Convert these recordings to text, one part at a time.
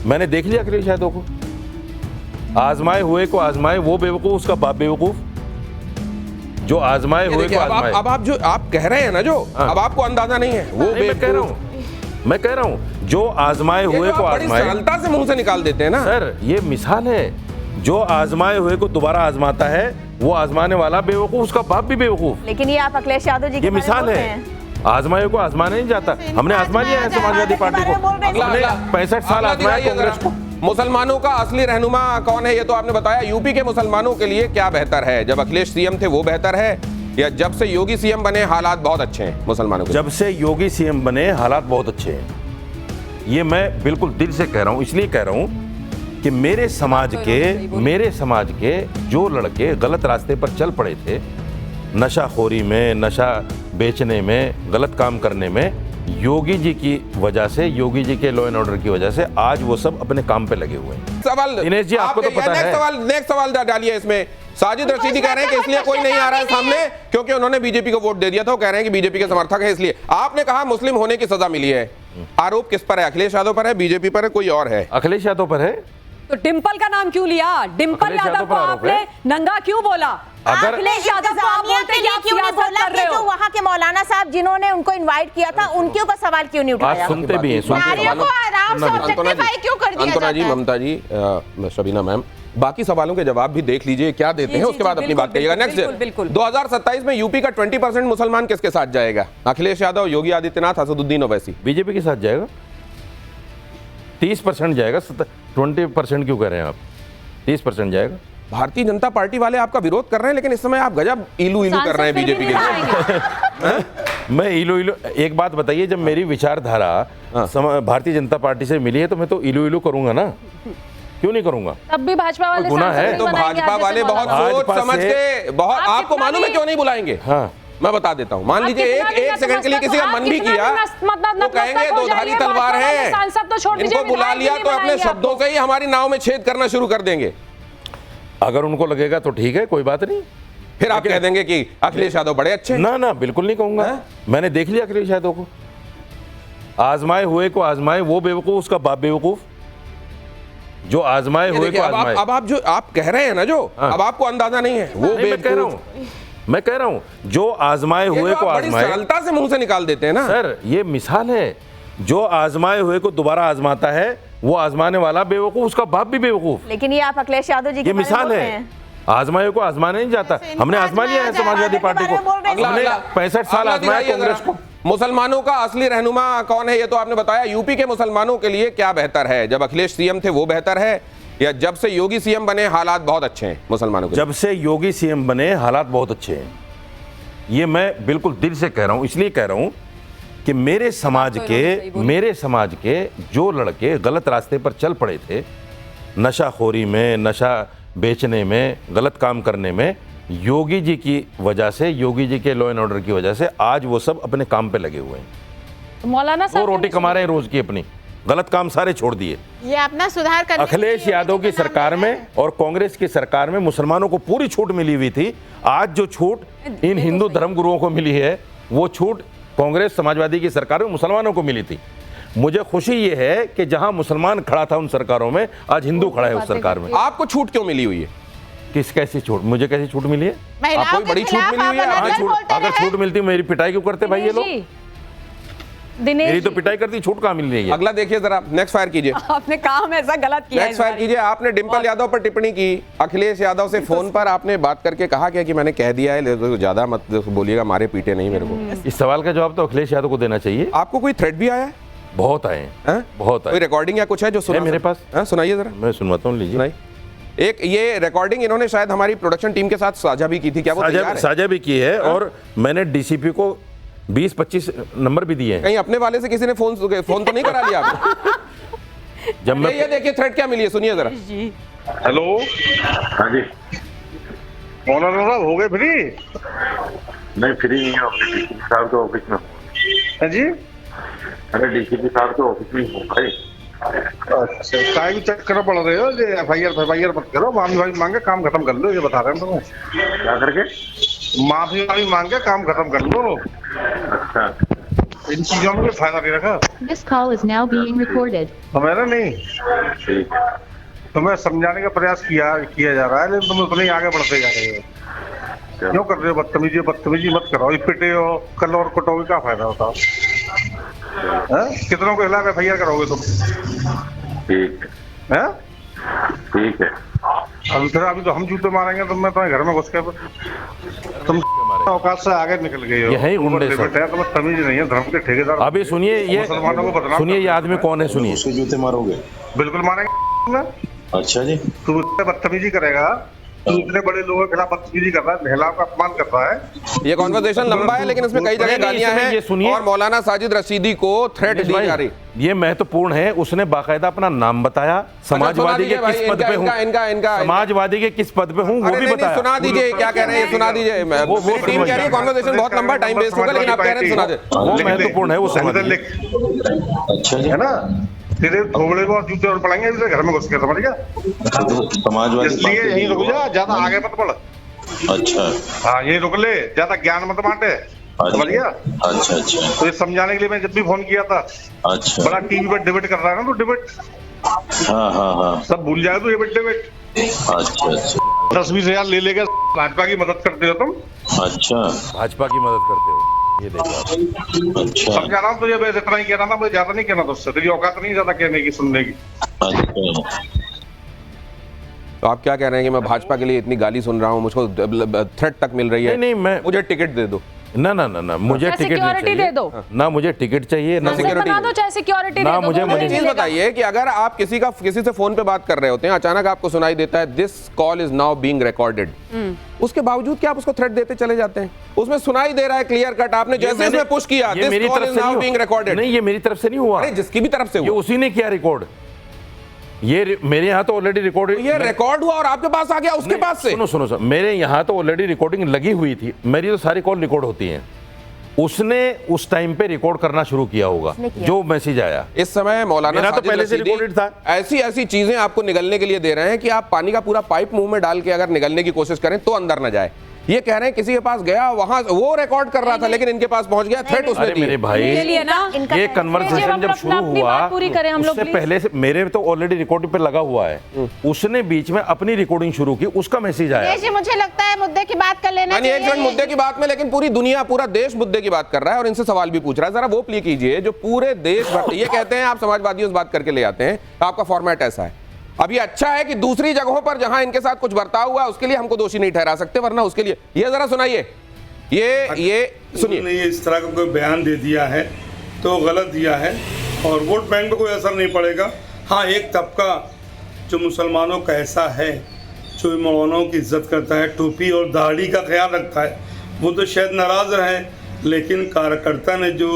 मैंने देख लिया अखिलेश यादव को, आजमाए हुए को आजमाए, वो बेवकूफ उसका बाप बेवकूफ, जो आजमाए हुए को आजमाए। अब आप जो आप कह रहे हैं ना, जो अब आपको अंदाजा नहीं है वो मैं कह रहा हूं जो आजमाए हुए को आजमाए, सरलता से मुंह से निकाल देते हैं ना सर। ये मिसाल है, जो आजमाए हुए को दोबारा आजमाता है वो आजमाने वाला बेवकूफ उसका बाप भी बेवकूफ। लेकिन ये आप अखिलेश यादव जी ये मिसाल है, आजमाए को आजमाने नहीं जाता। हमने आजमा लिया है समाजवादी पार्टी को, हमने 65 साल आजमाया कांग्रेस को। मुसलमानों का असली रहनुमा कौन है ये तो आपने बताया। यूपी के मुसलमानों के लिए क्या बेहतर है, जब अखिलेश सीएम थे वो बेहतर है, या जब से योगी सीएम बने हालात बहुत अच्छे हैं मुसलमानों के? जब से योगी सीएम बने हालात बहुत अच्छे हैं। ये मैं बिल्कुल दिल से कह रहा हूं, इसलिए कह रहा हूं कि मेरे समाज के जो लड़के गलत रास्ते पर चल पड़े थे, नशाखोरी में, नशा बेचने में, गलत काम करने में, योगी जी की वजह से, योगी जी के लॉ एंड ऑर्डर की वजह से आज वो सब अपने काम पे लगे हुए हैं। सवाल दिनेश जी आपको तो पता है। नेक्स्ट सवाल डालिए इसमें। साजिद रशीदी कह रहे हैं कि इसलिए कोई नहीं आ रहा है सामने क्योंकि उन्होंने बीजेपी को वोट दे दिया था। वो कह रहे हैं कि बीजेपी के समर्थक है इसलिए। आपने कहा मुस्लिम होने की सजा मिली है, आरोप किस पर है? अखिलेश यादव पर है, बीजेपी पर है, कोई और है? अखिलेश यादव पर है। तो डिंपल का नाम क्यों लिया? डिंपल यादव को आपने नंगा क्यों बोला? अगर अखिलेश यादव को आप बोलते हैं क्यों नहीं बोला कि जो वहाँ के मौलाना साहब जिन्होंने उनको इनवाइट किया था उनके ऊपर सवाल क्यों नहीं उठाया? आज सुनते भी हैं, नारियों को आराम से ऑब्जेक्टिफाई क्यों कर दिया अंतना जी, जाता है? ममता जी, शबीना मैम, बाकी सवालों के जवाब भी देख लीजिए क्या देते हैं, उसके बाद अपनी बात करिएगा। नेक्स्ट 2027 में यूपी का 20% मुसलमान किसके साथ जाएगा? अखिलेश यादव, योगी आदित्यनाथ, असदुद्दीन ओवैसी? बीजेपी के साथ जाएगा। 30% जाएगा। 20% क्यों कह रहे हैं आप? 30% जाएगा। भारतीय जनता पार्टी वाले आपका विरोध कर रहे हैं, लेकिन इस समय आप गजब इलू कर रहे हैं बीजेपी के लिए। मैं इलू एक बात बताइए, जब मेरी विचारधारा भारतीय जनता पार्टी से मिली है तो मैं तो इलू करूंगा ना, क्यों नहीं करूंगा? तब भी भाजपा वाले गुनाह है तो भाजपा वाले बहुत सोच समझ के बहुत आपको मालूम है क्यों नहीं बुलाएंगे? हाँ, मैं बता देता हूं। मान लीजिए एक सेकंड के लिए किसी का मन भी किया तो कहेंगे दो धारी तलवार है, इनको बुला लिया तो अपने शब्दों से ही हमारी नाव में छेद करना शुरू कर देंगे। अगर उनको लगेगा तो ठीक है, कोई बात नहीं। फिर आप कह देंगे कि अखिलेश यादव बड़े अच्छे? ना, बिल्कुल नहीं कहूंगा। मैंने देख लिया अखिलेश यादव को, आजमाए हुए को आजमाए, वो बेवकूफ उसका बाप बेवकूफ, जो आजमाए हुए को आजमाए। अब आप जो आप कह रहे हैं ना, जो अब आपको अंदाजा नहीं है वो मैं कह रहा हूं जो आजमाए हुए को आजमाए। सरलता से मुंह से निकाल देते हैं ना सर। ये मिसाल है, जो आजमाए हुए को दोबारा आजमाता है वो आजमाने वाला बेवकूफ उसका बाप भी बेवकूफ। लेकिन ये आप अखिलेश यादव जी ये मिसाल है, आजमाए को आजमाने नहीं जाता। हमने आजमा लिया है समाजवादी पार्टी को, हमने 65 साल आजमाया कांग्रेस को। मुसलमानों का असली रहनुमा कौन है ये तो आपने बताया। यूपी के मुसलमानों के लिए क्या बेहतर है, जब अखिलेश सीएम थे वो बेहतर है, या जब से योगी सीएम बने हालात बहुत अच्छे हैं मुसलमानों के? जब से योगी सीएम बने हालात बहुत अच्छे हैं। ये मैं बिल्कुल दिल से कह रहा हूं, इसलिए कह रहा हूं कि मेरे समाज के जो लड़के गलत रास्ते पर चल पड़े थे, नशाखोरी में, नशा बेचने में, गलत काम करने में, योगी जी की वजह से, योगी जी के लॉ एंड ऑर्डर की वजह से आज वो सब अपने काम पे लगे हुए हैं। मौलाना वो रोटी कमा रहे हैं रोज की, अपनी गलत काम सारे छोड़ दिए। ये अपना सुधार करने अखिलेश यादव की सरकार में और कांग्रेस की सरकार में मुसलमानों को पूरी छूट मिली हुई थी। आज जो छूट इन हिंदू धर्मगुरुओं को मिली है, वो छूट कांग्रेस समाजवादी की सरकार में मुसलमानों को मिली थी। मुझे खुशी ये है कि जहां मुसलमान खड़ा था उन सरकारों में, आज हिंदू खड़ा है उस सरकार में। आपको छूट क्यों मिली हुई है? कैसी छूट? मुझे कैसी छूट मिली है? आपको बड़ी छूट मिली हुई है? अगर छूट मिलती मेरी पिटाई क्यों करते भाई ये लोग? मेरी तो पिटाई करती, छूट कहाँ मिल रही है? अगला देखिए जरा, नेक्स्ट फायर कीजिए। आपने काम ऐसा गलत किया। नेक्स्ट फायर कीजिए। आपने डिंपल यादव पर टिप्पणी की, अखिलेश यादव से फोन पर आपने बात करके कहा क्या कि मैंने कह दिया है, ज्यादा मत बोलिएगा, मारे पीटे नहीं मेरे को। इस सवाल का जवाब तो अखिलेश यादव को देना चाहिए। आपको कोई थ्रेट भी आया है? बहुत आए हैं, बहुत आए। कोई रिकॉर्डिंग या कुछ है जो सुना मेरे पास? सुनाइए जरा। मैं सुनवाता हूँ, लीजिए। नहीं, एक ये रिकॉर्डिंग इन्होंने शायद हमारी प्रोडक्शन टीम के साथ साझा भी की थी, क्या वो साझा भी की है? और मैंने डीसीपी को 20-25 नंबर भी दिए हैं। कहीं अपने वाले से किसी ने फोन तो नहीं करा लिया आपने? जब मैं ये देखिए थ्रेट क्या मिली है, सुनिए जरा। हेलो, हाँ जी। मौलाना साहब हो गए फ्री? नहीं, फ्री नहीं है, डीसीपी साहब के ऑफिस में। हाँ जी? अरे डीसीपी साहब के ऑफिस में हूँ भाई। अच्छा, काय भी चेक करना पड़ रहे हो? एफआईआर मत करो, माफी मांगे काम खत्म कर लो, ये बता रहे हैं तुम्हें। क्या करके? माफी मांगे काम खत्म कर लो। अच्छा, इन चीजों में कोई फायदा नहीं रखा। This call is now being recorded. मेरा नहीं, ठीक है। तुम्हें समझाने का प्रयास किया जा रहा है, लेकिन तुम उतने ही आगे बढ़ते जा रहे हो। क्यों कर रहे हो बदतमीजी मत करो, पिटे हो कल और कुटोगे, क्या फायदा होता? कितनों के खिलाफ FIR करोगे तुम? ठीक है, ठीक है। अभी तो हम जूते मारेंगे, तुम मैं तुम्हें घर में घुस के तुम औकात से आगे निकल गए हो। यही गुंडे सब। तुम्हें तमीज नहीं है, धर्म के ठेकेदार। अभी सुनिए, ये मुसलमानों को बदनाम सुनिए, ये आदमी कौन है? सुनिए। उसके जूते मारोगे? बिल्कुल मारेंगे। अच्छा जी। तू बदतमीजी करेगा, तू इतने बड़े लोगों के खिलाफ बदतमीजी कर रहा है, महिलाओं का अपमान कर रहा है। ये कॉन्वर्सेशन लंबा है, लेकिन इसमें कई जगह गालियां हैं और मौलाना साजिद रशीदी को थ्रेट दी जा रही। ये महत्वपूर्ण है। उसने बाकायदा अपना नाम बताया, समाजवादी के किस पद पे हूँ, समाजवादी के किस पद पे हूँ वो भी बताया। सुना दीजिए क्या कह रहे हैं, सुना दीजिए। मेरी टीम कह रही है कॉन्वर्सेशन बहुत लंबा, टाइम वेस्ट होगा, लेकिन आप कह रहे हैं सुना दे। वो महत्वपूर्ण है, वो समझ। अच्छा जी, है ना? तेरे थोबड़े को जूते और पड़ेंगे घर में घुस के, समझ गया? समाजवादी इसलिए यहीं रुक जा, ज्यादा आगे मत बढ़। अच्छा, हाँ यहीं रुक ले, ज्यादा ज्ञान मत बांटे, समझ गया? अच्छा अच्छा। तो ये समझाने के लिए मैं जब भी फोन किया था, अच्छा, बड़ा टीवी पर डिबेट कर रहा है ना, तो डिबेट हाँ हाँ हाँ, सब भूल जाए तो ये डिबेट। अच्छा अच्छा। 10-20 हजार ले लेगा, भाजपा की मदद करते हो तुम। अच्छा, भाजपा की मदद करते हो, ये देखो। अच्छा, समझा रहा हूँ तुझे, बस इतना ही कहना था, मुझे ज्यादा नहीं कहना था उससे, तेरी औकात नहीं ज्यादा कहने की, सुनने की। अच्छा। तो आप क्या कह रहे हैं कि मैं भाजपा के लिए इतनी गाली सुन रहा हूँ, मुझको थ्रेट तक मिल रही है? नहीं, मैं मुझे टिकट दे दो। ना मुझे टिकट सिक्योरिटी दे दो, ना मुझे टिकट चाहिए, ना सिक्योरिटी बना दो, चाहे सिक्योरिटी दे दो। मुझे चीज बताइए कि अगर आप किसी से फोन पे बात कर रहे होते हैं, अचानक आपको सुनाई देता है this call is now being recorded, उसके बावजूद क्या आप उसको थ्रेट देते चले जाते हैं? उसमें सुनाई दे रहा है क्लियर कट, आपने जैसे इसमें पुश किया this call is now being recorded. नहीं, ये मेरी तरफ से नहीं हुआ। अरे जिसकी भी तरफ से ये हुआ, उसी ने किया रिकॉर्ड। ये मेरे यहाँ तो ऑलरेडी रिकॉर्ड, ये रिकॉर्ड हुआ और आपके पास आ गया उसके पास से। सुनो सर, मेरे यहाँ तो ऑलरेडी रिकॉर्डिंग लगी हुई थी, मेरी तो सारी कॉल रिकॉर्ड होती हैं। उसने उस टाइम पे रिकॉर्ड करना शुरू किया होगा जो मैसेज आया। इस समय मौलाना मेरा तो पहले से रिकॉर्डेड था। ऐसी चीजें आपको निगलने के लिए दे रहे हैं कि आप पानी का पूरा पाइप मुंह में डाल के अगर निगलने की कोशिश करें तो अंदर न जाए। ये कह रहे हैं किसी के पास गया, वहां वो रिकॉर्ड कर रहा था, लेकिन इनके पास पहुंच गया, थ्रेट उसने दी। मेरे भाई, ये कन्वर्सेशन जब शुरू हुआ, उससे पहले से मेरे तो ऑलरेडी रिकॉर्डिंग पे लगा हुआ है, उसने बीच में अपनी रिकॉर्डिंग शुरू की, उसका मैसेज आया। मुझे लगता है मुद्दे की बात कर लेना चाहिए। एक मिनट, मुद्दे की बात में, लेकिन पूरी दुनिया, पूरा देश मुद्दे की बात कर रहा है और इनसे सवाल भी पूछ रहा है। जरा वो प्ले कीजिए जो पूरे देश भर, ये कहते हैं आप समाजवादियों से बात करके ले आते हैं, आपका फॉर्मेट ऐसा है। अब ये अच्छा है कि दूसरी जगहों पर जहां इनके साथ कुछ बर्ताव हुआ उसके लिए हमको दोषी नहीं ठहरा सकते, वरना उसके लिए ये जरा सुनाइए, ये सुनिए। ये इस तरह का कोई बयान दे दिया है तो गलत दिया है और वोट बैंक पे कोई असर नहीं पड़ेगा। हाँ, एक तबका जो मुसलमानों का ऐसा है जो मौलानाओं की इज्जत करता है, टोपी और दाढ़ी का ख्याल रखता है, वो तो शायद नाराज रहे, लेकिन कार्यकर्ता ने जो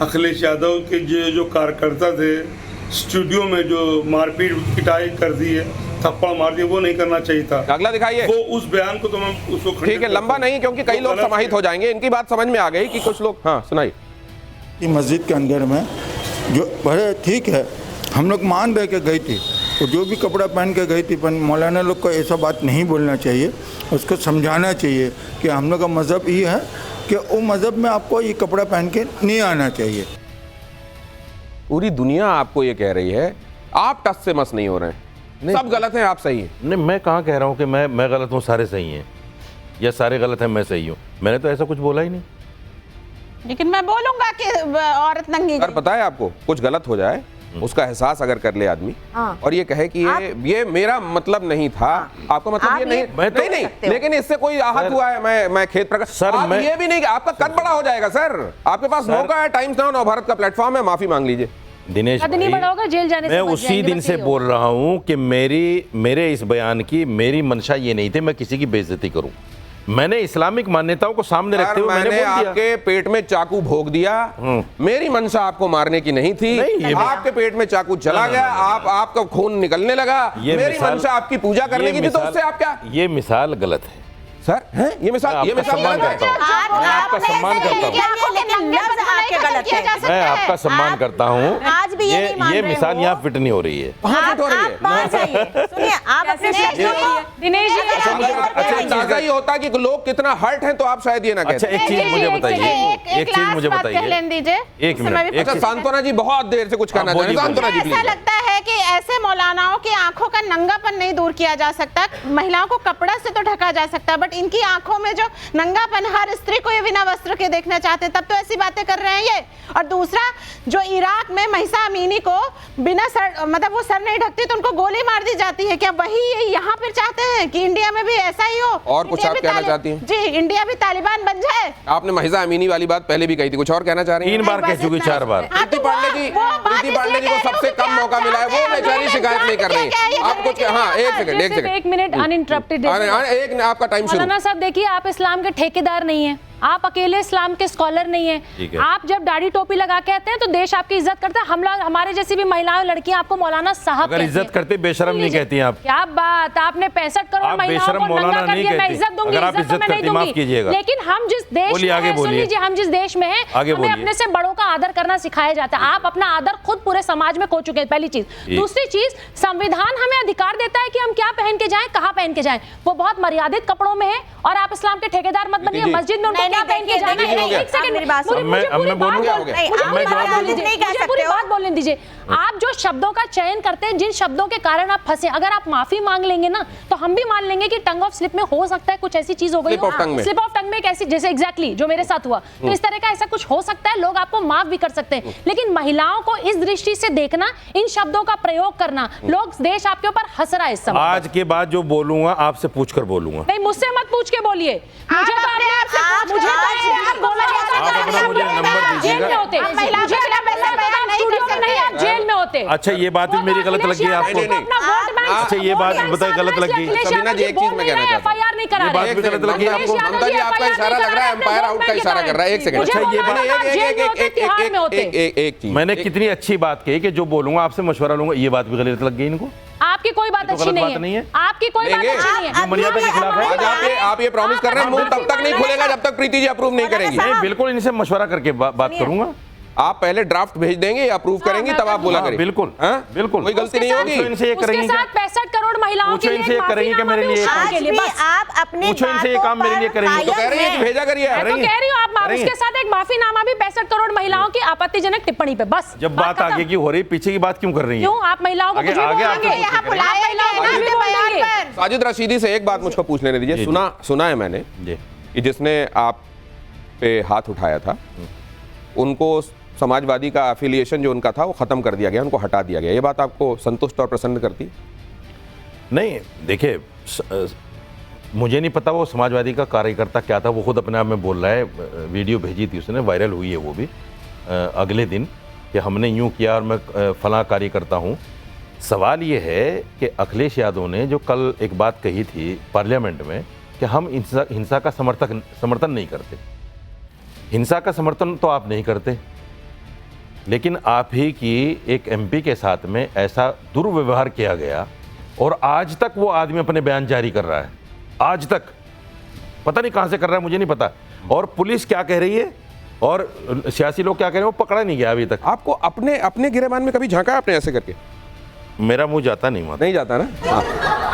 अखिलेश यादव के जो कार्यकर्ता थे स्टूडियो में जो मारपीट पिटाई कर दी है, थप्पड़ मार दिया, वो नहीं करना चाहिए था। अगला दिखाइए। वो उस बयान को तो मैं उसको ठीक है, लंबा नहीं क्योंकि कई लोग समाहित हो जाएंगे। इनकी बात समझ में आ गई कि कुछ लोग, हाँ सुनाइए। कि मस्जिद के अंदर में जो बड़े ठीक है, हम लोग मान रहे के गई थी, तो जो भी कपड़ा पहन के गई थी, पर मौलाना लोग को ऐसा बात नहीं बोलना चाहिए, उसको समझाना चाहिए कि हम लोग का मज़हब ये है कि वो मज़हब में आपको ये कपड़ा पहन के नहीं आना चाहिए। पूरी दुनिया आपको ये कह रही है, आप टस से मस नहीं हो रहे हैं, सब गलत हैं, आप सही हैं। नहीं, मैं कहाँ कह रहा हूँ कि मैं गलत हूँ, सारे सही हैं, या सारे गलत हैं मैं सही हूँ। मैंने तो ऐसा कुछ बोला ही नहीं। लेकिन मैं बोलूंगा कि औरत नंगी। अगर पता है आपको कुछ गलत हो जाए, उसका एहसास अगर कर ले आदमी और ये कहे कि ये मेरा मतलब नहीं था, आपका मतलब ये नहीं, लेकिन इससे कोई आहत हुआ है, मैं खेत प्रकाश सर, मैं ये भी नहीं कि आपका कद बड़ा हो जाएगा सर, आपके पास मौका है, टाइम्स नाउ नवभारत का प्लेटफॉर्म है, माफी मांग लीजिए। दिनेश भाई, जेल जाने मैं उसी दिन से बोल रहा हूँ कि मेरे इस बयान की मेरी मंशा ये नहीं थी मैं किसी की बेइज्जती करूं। मैंने इस्लामिक मान्यताओं को सामने रखते हुए मैंने आपके पेट में चाकू भोग दिया, मेरी मंशा आपको मारने की नहीं थी, आपके पेट में चाकू चला गया, आपका खून निकलने लगा, मेरी मंशा आपकी पूजा करने की थी, तो उससे आप क्या? ये मिसाल गलत है सर, हैं? ये मिसाल सम्मान करता हूँ, मैं आपका सम्मान करता हूँ, मैं आपका सम्मान करता हूँ। आज भी ये मिसाल यहाँ फिट नहीं हो रही है। सुनिए, आप अपने दिनेश जी अच्छा अंदाजा ही होता कि लोग कितना हर्ट हैं तो आप शायद ये ना कहते। अच्छा एक चीज मुझे बताइए, एक चीज मुझे बताइए, दीजिए एक मिनट। अच्छा सांत्वना जी बहुत देर से कुछ कहना चाह रहे हैं, सांत्वना जी ऐसा प्लीज। लगता है कि ऐसे मौलानाओं की आंखों का नंगापन नहीं दूर किया जा सकता। महिलाओं को कपड़ा से तो ढका जा सकता है, बट इनकी आंखों में जो नंगापन, हर स्त्री को ये बिना वस्त्र के देखना चाहते हैं, तब तो ऐसी बातें कर रहे हैं ये। और दूसरा, जो इराक में महिसा अमीनी को बिना सर, मतलब वो सर नहीं ढकती तो उनको गोली मार दी जाती है, क्या वही यहाँ पर चाहते हैं कि इंडिया में भी ऐसा ही हो? और कुछ आप कहना चाहती हैं? जी, इंडिया भी तालिबान बन जाए। आपने महिसा अमीनी वाली बात पहले भी कही थी, कुछ और कहना चाह रही हैं? 3 बार कह चुकी, 4 बार। प्रीति पांडे जी को सबसे कम मौका मिला है, वो बेचारी शिकायत नहीं कर रही। आप कुछ, हाँ एक सेकंड, एक मिनट अनइंटरप्टेड। एक आपका टाइम शुरू। मौलाना साहब देखिए, आप इस्लाम के ठेकेदार नहीं है, आप अकेले इस्लाम के स्कॉलर नहीं है। आप जब दाढ़ी टोपी लगा के आते हैं तो देश आपकी इज्जत करता है। हम लोग, हमारे जैसी भी महिलाएं लड़कियां आपको मौलाना साहब अगर इज्जत करते बेशरम नहीं कहती हैं आप। क्या बात, आपने 65 करोड़ महिलाओं को नंगा कर दिया। मैं इज्जत दूंगी, अगर आप इज्जत तो मैं नहीं इज्जत माफ दूंगी, कीजिएगा। लेकिन हम जिस देश में हैं, सुन लीजिए, हम जिस देश में हैं, हमें अपने से बड़ों का आदर करना सिखाया जाता है। आप अपना आदर खुद पूरे समाज में खो चुके हैं, पहली चीज। दूसरी चीज, संविधान हमें अधिकार देता है कि हम क्या पहन के जाएं, कहां पहन के जाएं। वो बहुत मर्यादित कपड़ों में है, और आप इस्लाम के ठेकेदार मत बनिए। मस्जिद में उनको क्या पहन के जाना है। एक सेकंड, मेरी बात सुनिए, मुझे पूरी बात बोलने दीजिए। आप जो शब्दों का चयन करते हैं, जिन शब्दों के कारण आप फंसे, अगर आप माफी मांग लेंगे ना, तो हम भी मान लेंगे कि टंग ऑफ स्लिप में हो सकता है कुछ ऐसी चीज हो गई, स्लिप ऑफ टंग में एक ऐसी, जैसे एग्जैक्टली जो मेरे साथ हुआ, तो इस तरह का ऐसा कुछ हो सकता है, लोग आपको माफ भी कर सकते हैं। लेकिन महिलाओं को इस दृष्टि से देखना, इन शब्दों का प्रयोग करना, लोग, देश आपके ऊपर हंस रहा है इस समय। आज के बाद जो बोलूंगा आपसे पूछकर बोलूंगा। नहीं, मुझसे मत पूछ के बोलिए, मुझे तो अपने आप से, मुझे जेल में होते, नहीं, आप जेल में होते। अच्छा ये बात भी मेरी गलत लगी आपको? अच्छा ये बात बताइए गलत लगी? सबीना जी एक चीज मैं कहना चाहता हूं, FIR नहीं करा रहे। बात भी गलत लगी आपको? ममता जी आपका इशारा लग रहा है, एम्पायर आउट का इशारा कर रहा है। एक सेकंड, अच्छा ये बात, एक चीज, मैंने कितनी अच्छी बात कही कि जो बोलूंगा आपसे मशवरा लूंगा, ये बात भी गलत लग गई इनको? आपकी कोई बात अच्छी नहीं है, आपकी कोई बात अच्छी नहीं है। मर्यादा के खिलाफ है। आप ये प्रॉमिस कर रहे हैं, मुंह तब तक नहीं खुलेगा जब तक प्रीति जी अप्रूव नहीं करेंगी। नहीं, बिल्कुल इनसे मशवरा करके बात करूंगा। आप पहले ड्राफ्ट भेज देंगे, अप्रूव करेंगे, तब आप बोला करेंगे। बिल्कुल, बिल्कुल, कोई गलती नहीं होगी। इनसे ये करेंगे, 65 करोड़ महिलाओं के लिए करेंगे क्या मेरे लिए? आज भी आप अपने पूछो इनसे ये काम मेरे लिए करेंगे? तो कह रही है कि भेजा करिए। मैं तो कह रही हूँ, आप उसके साथ एक माफीनामा भी 65 करोड़ महिलाओं की आपत्तिजनक टिप्पणी पे, बस। जब बात आगे की हो रही, पीछे की बात क्यों कर रही है? क्यों आप महिलाओं को कुछ भी बोलेंगे? साजिद रशीदी से एक बात मुझको पूछ लेने दीजिए। सुना है मैंने कि जिसने आप पे हाथ उठाया था, उनको समाजवादी का एफिलिएशन जो उनका था वो खत्म कर दिया गया, उनको हटा दिया गया। ये बात आपको संतुष्ट और प्रसन्न करती? नहीं, देखिए मुझे नहीं पता वो समाजवादी का कार्यकर्ता क्या था, वो खुद अपने आप में बोल रहा है। वीडियो भेजी थी उसने, वायरल हुई है वो भी अगले दिन, कि हमने यूं किया और मैं फलां कार्यकर्ता हूं। सवाल ये है कि अखिलेश यादव ने जो कल एक बात कही थी पार्लियामेंट में कि हम हिंसा का समर्थन नहीं करते। हिंसा का समर्थन तो आप नहीं करते, लेकिन आप ही की एक एमपी के साथ में ऐसा दुर्व्यवहार किया गया, और आज तक वो आदमी अपने बयान जारी कर रहा है। आज तक पता नहीं कहां से कर रहा है, मुझे नहीं पता। और पुलिस क्या कह रही है और सियासी लोग क्या कह रहे हैं, वो पकड़ा नहीं गया अभी तक। आपको अपने गिरेबान में कभी झांका आपने ऐसे करके? मेरा मुंह जाता नहीं जाता ना। हाँ।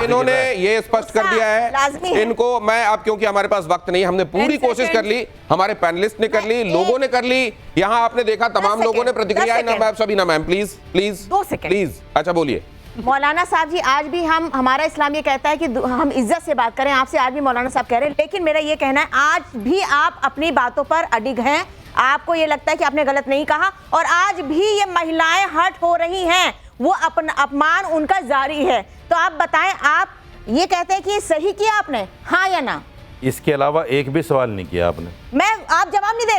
इन्होंने ये स्पष्ट कर दिया है इनको। मैं अब, क्योंकि हमारे पास वक्त नहीं, हमने पूरी कोशिश कर ली, हमारे पैनलिस्ट ने कर ली, लोगों ने कर ली, यहाँ आपने देखा तमाम लोगों ने प्रतिक्रियाएं। ना मैम, सभी ना ma'am, please please 2 second please. अच्छा बोलिए। मौलाना साहब जी, आज भी हमारा इस्लाम ये कहता है कि हम इज्जत से बात करें आपसे, आज भी मौलाना साहब कह रहे हैं, लेकिन मेरा ये कहना है आज भी आप अपनी बातों पर अडिग हैं। आपको ये लगता है कि आपने गलत नहीं कहा, और आज भी ये महिलाएं हर्ट हो रही हैं, वो अपना अपमान उनका जारी है। तो आप बताएं, आप ये कहते हैं कि सही किया आपने, हाँ या ना? इसके अलावा एक भी सवाल नहीं किया आपने। आप जवाब नहीं दे रहे।